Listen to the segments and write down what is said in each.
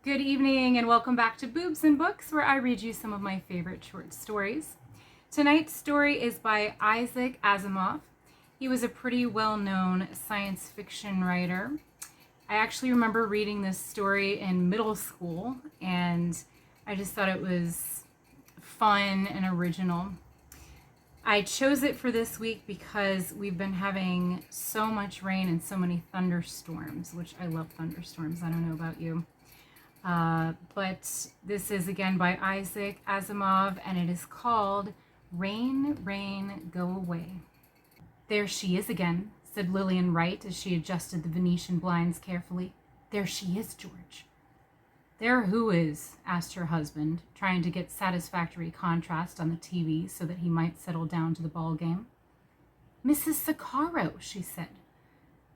Good evening and welcome back to Boobs and Books, where I read you some of my favorite short stories. Tonight's story is by Isaac Asimov. He was a pretty well-known science fiction writer. I actually remember reading this story in middle school, and I just thought it was fun and original. I chose it for this week because we've been having so much rain and so many thunderstorms, which I love thunderstorms. I don't know about you. But this is again by Isaac Asimov, and it is called Rain, Rain, Go Away. There she is again, said Lillian Wright as she adjusted the Venetian blinds carefully. There she is, George. There who is? Asked her husband, trying to get satisfactory contrast on the TV so that he might settle down to the ball game. Mrs. Sicaro, she said.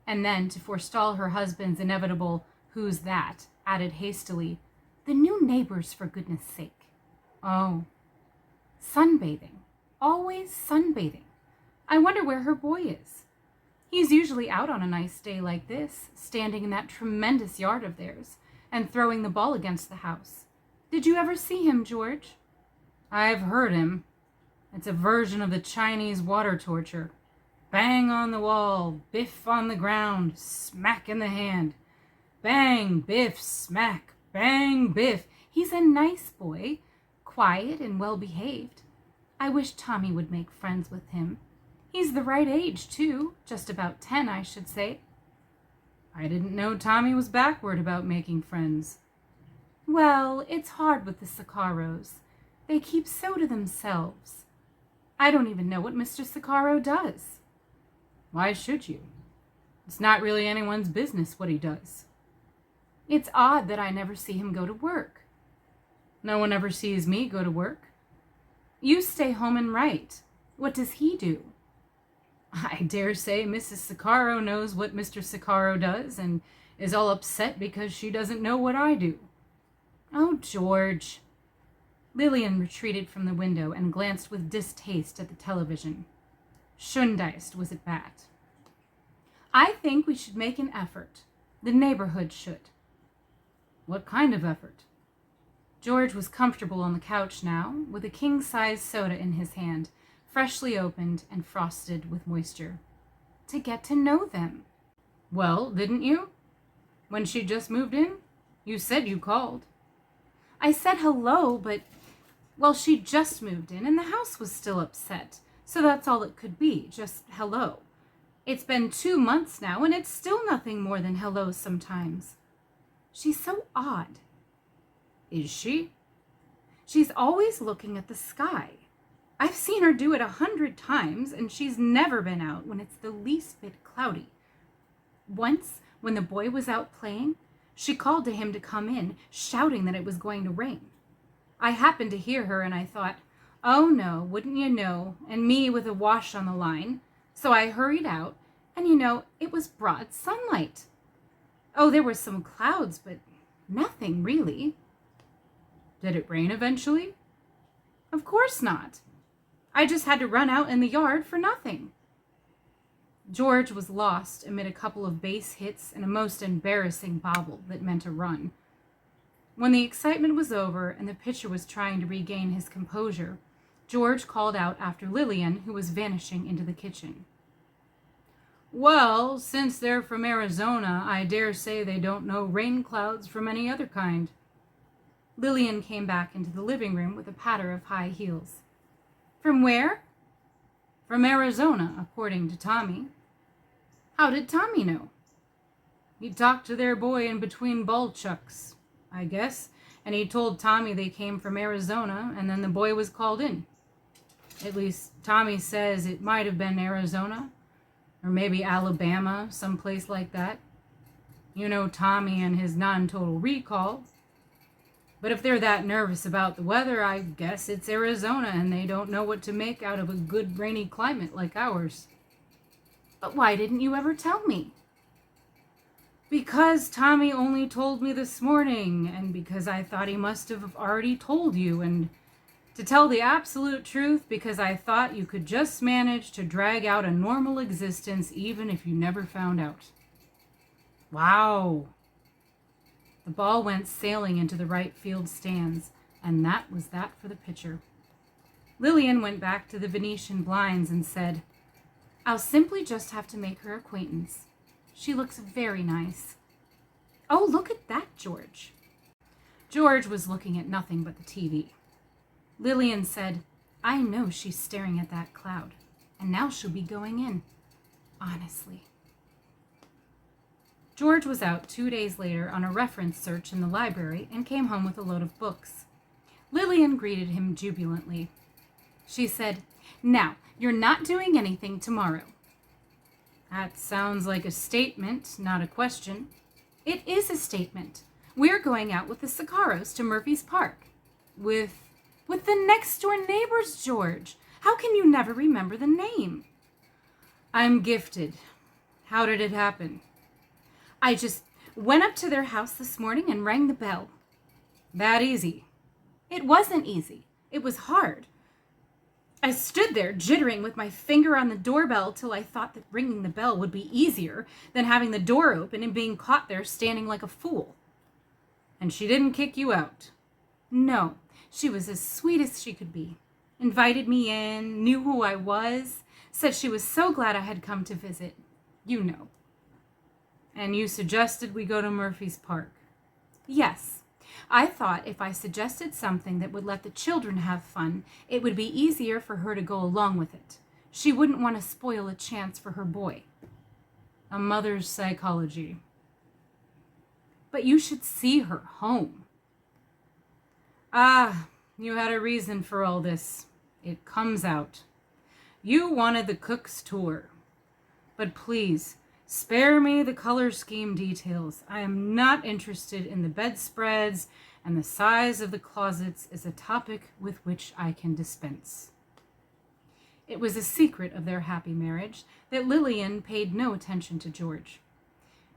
And then, to forestall her husband's inevitable, who's that, added hastily, the new neighbors, for goodness sake. Oh. Sunbathing. Always sunbathing. I wonder where her boy is. He's usually out on a nice day like this, standing in that tremendous yard of theirs, and throwing the ball against the house. Did you ever see him, George? I've heard him. It's a version of the Chinese water torture. Bang on the wall, biff on the ground, smack in the hand. Bang, biff, smack, bang, biff. He's a nice boy, quiet and well-behaved. I wish Tommy would make friends with him. He's the right age, too, just about 10, I should say. I didn't know Tommy was backward about making friends. Well, it's hard with the Sicaros. They keep so to themselves. I don't even know what Mr. Sicaro does. Why should you? It's not really anyone's business what he does. It's odd that I never see him go to work. No one ever sees me go to work. You stay home and write. What does he do? I dare say Mrs. Sicaro knows what Mr. Sicaro does and is all upset because she doesn't know what I do. Oh, George. Lillian retreated from the window and glanced with distaste at the television. Schöndeist was at bat. I think we should make an effort. The neighborhood should. What kind of effort? George was comfortable on the couch now, with a king-size soda in his hand, freshly opened and frosted with moisture. To get to know them. Well, didn't you? When she just moved in? You said you called. I said hello, but, well, she just moved in and the house was still upset, so that's all it could be, just hello. It's been 2 months now, and it's still nothing more than hello sometimes. She's so odd. Is she? She's always looking at the sky. I've seen her do it 100 times, and she's never been out when it's the least bit cloudy. Once, when the boy was out playing, she called to him to come in, shouting that it was going to rain. I happened to hear her, and I thought, oh no, wouldn't you know, and me with a wash on the line. So I hurried out, and it was broad sunlight. Oh, there were some clouds, but nothing really. Did it rain eventually? Of course not. I just had to run out in the yard for nothing. George was lost amid a couple of base hits and a most embarrassing bobble that meant a run. When the excitement was over and the pitcher was trying to regain his composure, George called out after Lillian, who was vanishing into the kitchen. Well, since they're from Arizona, I dare say they don't know rain clouds from any other kind. Lillian came back into the living room with a patter of high heels. From where? From Arizona, according to Tommy. How did Tommy know? He talked to their boy in between ball chucks, I guess, and he told Tommy they came from Arizona, and then the boy was called in. At least, Tommy says it might have been Arizona, or maybe Alabama, someplace like that. You know Tommy and his non-total recall. But if they're that nervous about the weather, I guess it's Arizona and they don't know what to make out of a good rainy climate like ours. But why didn't you ever tell me? Because Tommy only told me this morning, and because I thought he must have already told you, and to tell the absolute truth, because I thought you could just manage to drag out a normal existence even if you never found out. Wow. The ball went sailing into the right field stands, and that was that for the pitcher. Lillian went back to the Venetian blinds and said, "I'll simply just have to make her acquaintance. She looks very nice." "Oh, look at that, George." George was looking at nothing but the TV. Lillian said, "I know she's staring at that cloud, and now she'll be going in. Honestly." George was out 2 days later on a reference search in the library and came home with a load of books. Lillian greeted him jubilantly. She said, "Now, you're not doing anything tomorrow." "That sounds like a statement, not a question." "It is a statement. We're going out with the Sicaros to Murphy's Park." With the next-door neighbors, George. How can you never remember the name?" "I'm gifted. How did it happen?" "I just went up to their house this morning and rang the bell." "That easy?" "It wasn't easy. It was hard. I stood there jittering with my finger on the doorbell till I thought that ringing the bell would be easier than having the door open and being caught there standing like a fool." "And she didn't kick you out?" "No, she was as sweet as she could be. Invited me in, knew who I was, said she was so glad I had come to visit. You know." "And you suggested we go to Murphy's Park?" "Yes. I thought if I suggested something that would let the children have fun, it would be easier for her to go along with it. She wouldn't want to spoil a chance for her boy." "A mother's psychology." "But you should see her home." "Ah, you had a reason for all this. It comes out. You wanted the cook's tour. But please, spare me the color scheme details. I am not interested in the bedspreads, and the size of the closets is a topic with which I can dispense." It was a secret of their happy marriage that Lillian paid no attention to George.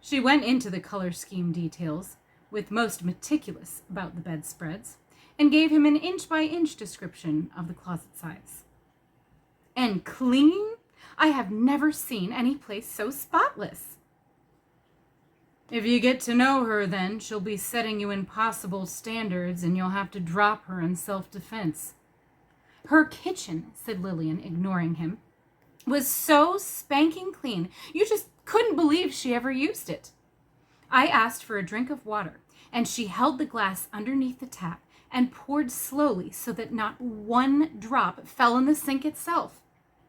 She went into the color scheme details, with most meticulous about the bedspreads, and gave him an inch-by-inch description of the closet size. "And clean? I have never seen any place so spotless." "If you get to know her, then, she'll be setting you impossible standards, and you'll have to drop her in self-defense." "Her kitchen," said Lillian, ignoring him, "was so spanking clean, you just couldn't believe she ever used it. I asked for a drink of water, and she held the glass underneath the tap and poured slowly so that not one drop fell in the sink itself.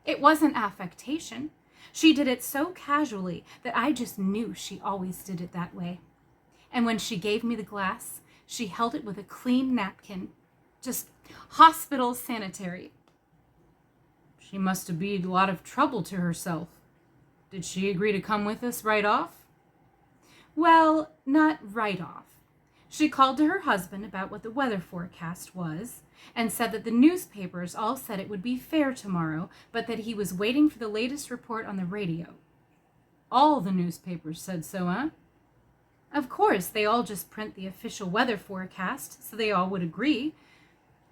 It wasn't affectation. She did it so casually that I just knew she always did it that way. And when she gave me the glass, she held it with a clean napkin. Just hospital sanitary." "She must have been a lot of trouble to herself. Did she agree to come with us right off?" "Well, not right off. She called to her husband about what the weather forecast was, and said that the newspapers all said it would be fair tomorrow, but that he was waiting for the latest report on the radio." "All the newspapers said so, huh?" "Of course, they all just print the official weather forecast, so they all would agree.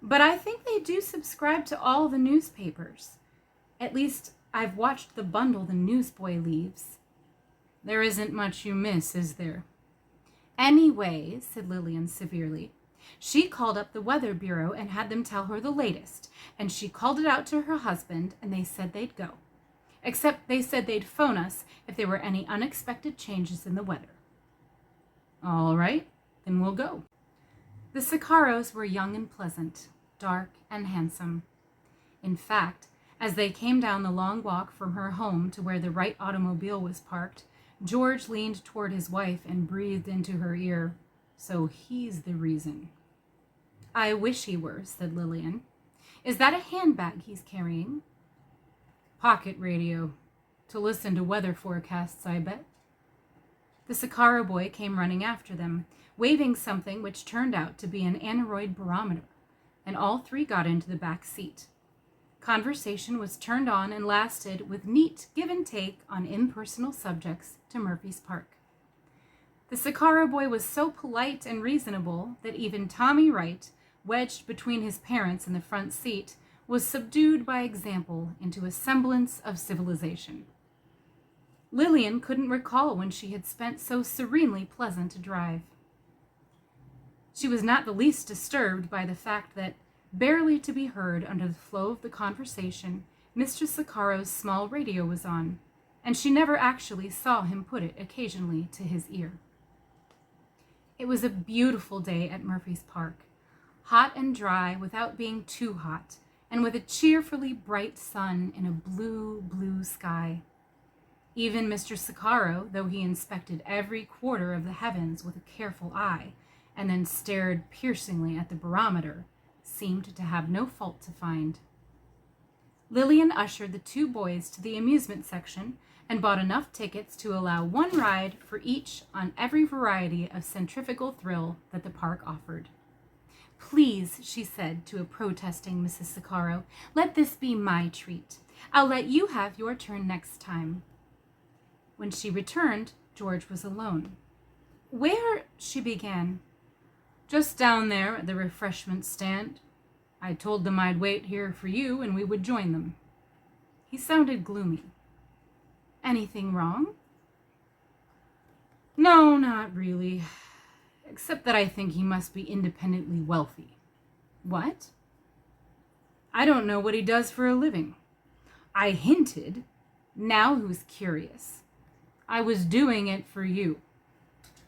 But I think they do subscribe to all the newspapers. At least, I've watched the bundle the newsboy leaves." "There isn't much you miss, is there?" "Anyway," said Lillian severely, "she called up the Weather Bureau and had them tell her the latest, and she called it out to her husband, and they said they'd go. Except they said they'd phone us if there were any unexpected changes in the weather." "All right, then we'll go." The Sicaros were young and pleasant, dark and handsome. In fact, as they came down the long walk from her home to where the Wright automobile was parked, George leaned toward his wife and breathed into her ear. "So he's the reason." "I wish he were," said Lillian. "Is that a handbag he's carrying?" "Pocket radio. To listen to weather forecasts, I bet." The Sicaro boy came running after them, waving something which turned out to be an aneroid barometer, and all three got into the back seat. Conversation was turned on and lasted with neat give and take on impersonal subjects to Murphy's Park. The Sicaro boy was so polite and reasonable that even Tommy Wright, wedged between his parents in the front seat, was subdued by example into a semblance of civilization. Lillian couldn't recall when she had spent so serenely pleasant a drive. She was not the least disturbed by the fact that, barely to be heard under the flow of the conversation, Mr. Siccaro's small radio was on, and she never actually saw him put it occasionally to his ear. It was a beautiful day at Murphy's Park, hot and dry without being too hot, and with a cheerfully bright sun in a blue, blue sky. Even Mr. Siccaro, though he inspected every quarter of the heavens with a careful eye, and then stared piercingly at the barometer, seemed to have no fault to find. Lillian ushered the two boys to the amusement section and bought enough tickets to allow one ride for each on every variety of centrifugal thrill that the park offered. "Please," she said to a protesting Mrs. Siccaro, "let this be my treat. I'll let you have your turn next time." When she returned, George was alone. "Where?" she began. "Just down there at the refreshment stand. I told them I'd wait here for you and we would join them." He sounded gloomy. "Anything wrong?" "No, not really. Except that I think he must be independently wealthy." "What?" "I don't know what he does for a living. I hinted. Now who's curious? I was doing it for you.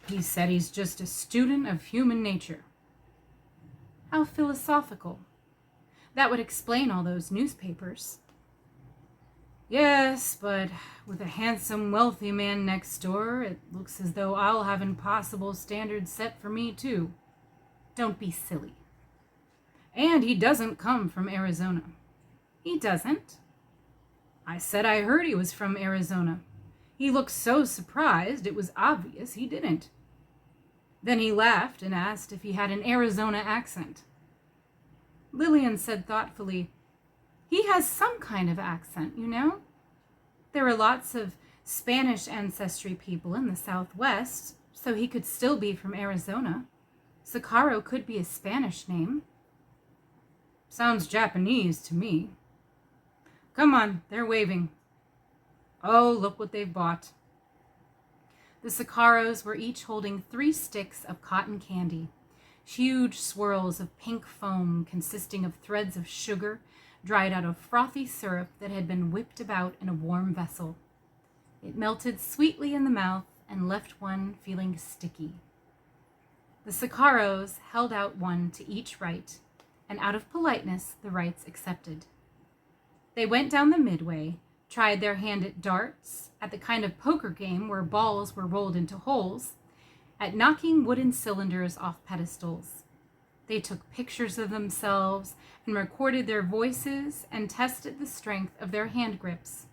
He said he's just a student of human nature." "How philosophical. That would explain all those newspapers." "Yes, but with a handsome, wealthy man next door, it looks as though I'll have impossible standards set for me, too." "Don't be silly." "And he doesn't come from Arizona." "He doesn't?" "I said I heard he was from Arizona. He looked so surprised, it was obvious he didn't. Then he laughed and asked if he had an Arizona accent." Lillian said thoughtfully, "He has some kind of accent, you know. There are lots of Spanish ancestry people in the Southwest, so he could still be from Arizona. Siccaro could be a Spanish name." "Sounds Japanese to me." "Come on, they're waving. Oh, look what they've bought." The Siccaros were each holding 3 sticks of cotton candy, huge swirls of pink foam consisting of threads of sugar dried out of frothy syrup that had been whipped about in a warm vessel. It melted sweetly in the mouth and left one feeling sticky. The Siccaros held out one to each right, and out of politeness the rights accepted. They went down the midway, tried their hand at darts, at the kind of poker game where balls were rolled into holes, at knocking wooden cylinders off pedestals. They took pictures of themselves and recorded their voices and tested the strength of their hand grips.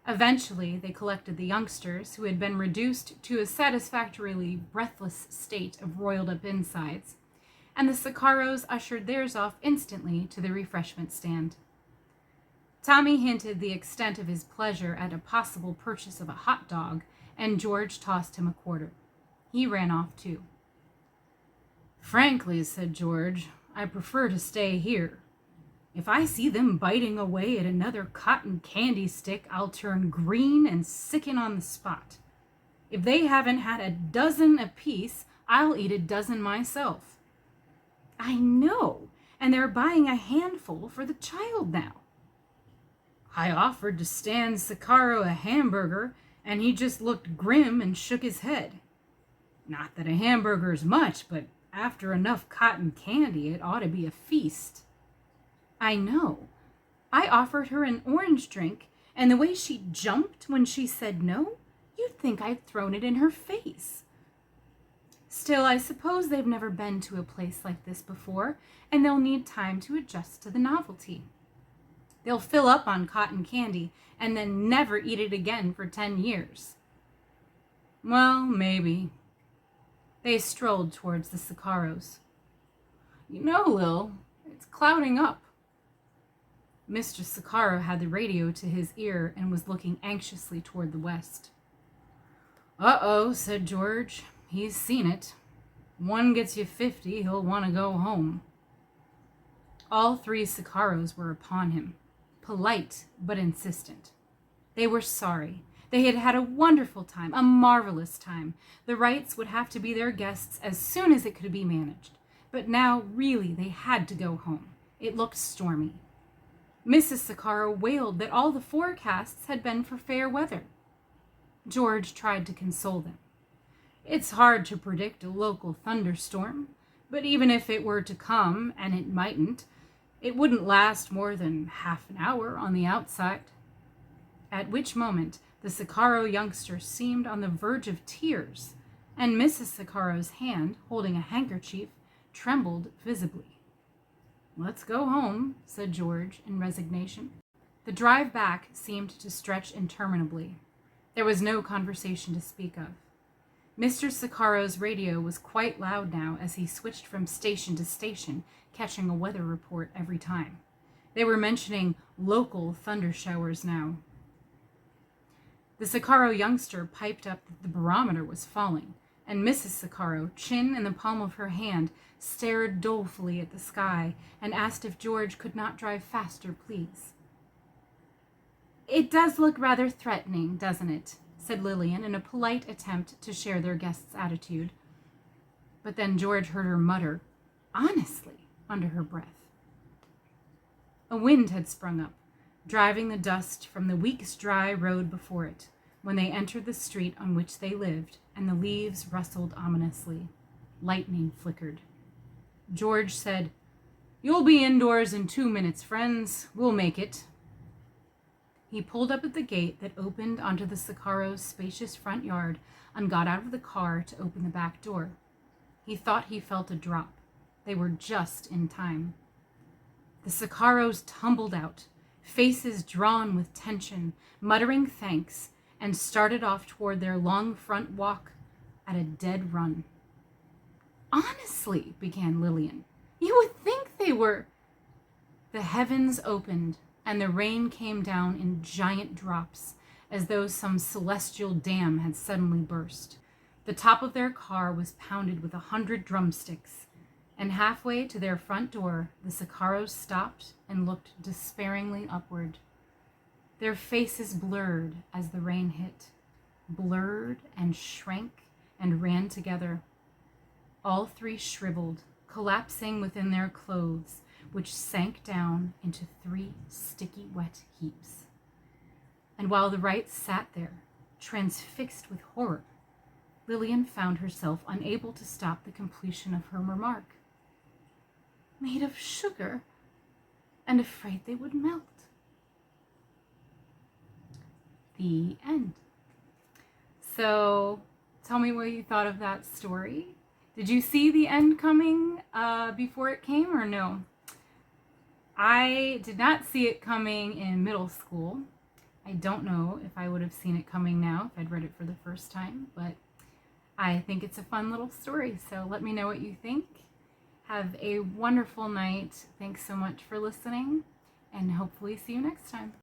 Eventually, they collected the youngsters, who had been reduced to a satisfactorily breathless state of roiled-up insides, and the Siccaros ushered theirs off instantly to the refreshment stand. Tommy hinted the extent of his pleasure at a possible purchase of a hot dog, and George tossed him a quarter. He ran off too. "Frankly," said George, "I prefer to stay here. If I see them biting away at another cotton candy stick, I'll turn green and sicken on the spot. If they haven't had a dozen apiece, I'll eat a dozen myself." "I know, and they're buying a handful for the child now." "I offered to stand Siccaro a hamburger, and he just looked grim and shook his head. Not that a hamburger's much, but after enough cotton candy, it ought to be a feast." "I know. I offered her an orange drink, and the way she jumped when she said no, you'd think I'd thrown it in her face." "Still, I suppose they've never been to a place like this before, and they'll need time to adjust to the novelty. They'll fill up on cotton candy and then never eat it again for 10 years. "Well, maybe." They strolled towards the Siccaros. "You know, Lil, it's clouding up." Mr. Siccaro had the radio to his ear and was looking anxiously toward the west. "Uh-oh," said George. "He's seen it. One gets you 50, he'll want to go home." All 3 Siccaros were upon him, polite but insistent. They were sorry. They had had a wonderful time, a marvelous time. The Wrights would have to be their guests as soon as it could be managed. But now, really, they had to go home. It looked stormy. Mrs. Sakaro wailed that all the forecasts had been for fair weather. George tried to console them. It's hard to predict a local thunderstorm, but even if it were to come, and it mightn't, it wouldn't last more than half an hour on the outside. At which moment, the Sakaro youngster seemed on the verge of tears, and Mrs. Sakaro's hand, holding a handkerchief, trembled visibly. "Let's go home," said George in resignation. The drive back seemed to stretch interminably. There was no conversation to speak of. Mr. Sakaro's radio was quite loud now as he switched from station to station, catching a weather report every time. They were mentioning local thunder showers now. The Sakaro youngster piped up that the barometer was falling, and Mrs. Sakaro, chin in the palm of her hand, stared dolefully at the sky and asked if George could not drive faster, please. "It does look rather threatening, doesn't it?" said Lillian in a polite attempt to share their guest's attitude. But then George heard her mutter, "Honestly," under her breath. A wind had sprung up, driving the dust from the week's dry road before it, when they entered the street on which they lived, and the leaves rustled ominously. Lightning flickered. George said, "You'll be indoors in 2 minutes, friends. We'll make it." He pulled up at the gate that opened onto the Sakaro's spacious front yard and got out of the car to open the back door. He thought he felt a drop. They were just in time. The Sakaros tumbled out, faces drawn with tension, muttering thanks, and started off toward their long front walk at a dead run. "Honestly," began Lillian, "you would think they were—" The heavens opened, and the rain came down in giant drops, as though some celestial dam had suddenly burst. The top of their car was pounded with 100 drumsticks, and halfway to their front door, the Sakaros stopped and looked despairingly upward. Their faces blurred as the rain hit, blurred and shrank and ran together. All three shriveled, collapsing within their clothes, which sank down into 3 sticky wet heaps. And while the Wrights sat there, transfixed with horror, Lillian found herself unable to stop the completion of her remark. "Made of sugar, and afraid they would melt." The end. So, tell me what you thought of that story. Did you see the end coming before it came, or no? I did not see it coming in middle school. I don't know if I would have seen it coming now if I'd read it for the first time, but I think it's a fun little story, so let me know what you think. Have a wonderful night. Thanks so much for listening, and hopefully see you next time.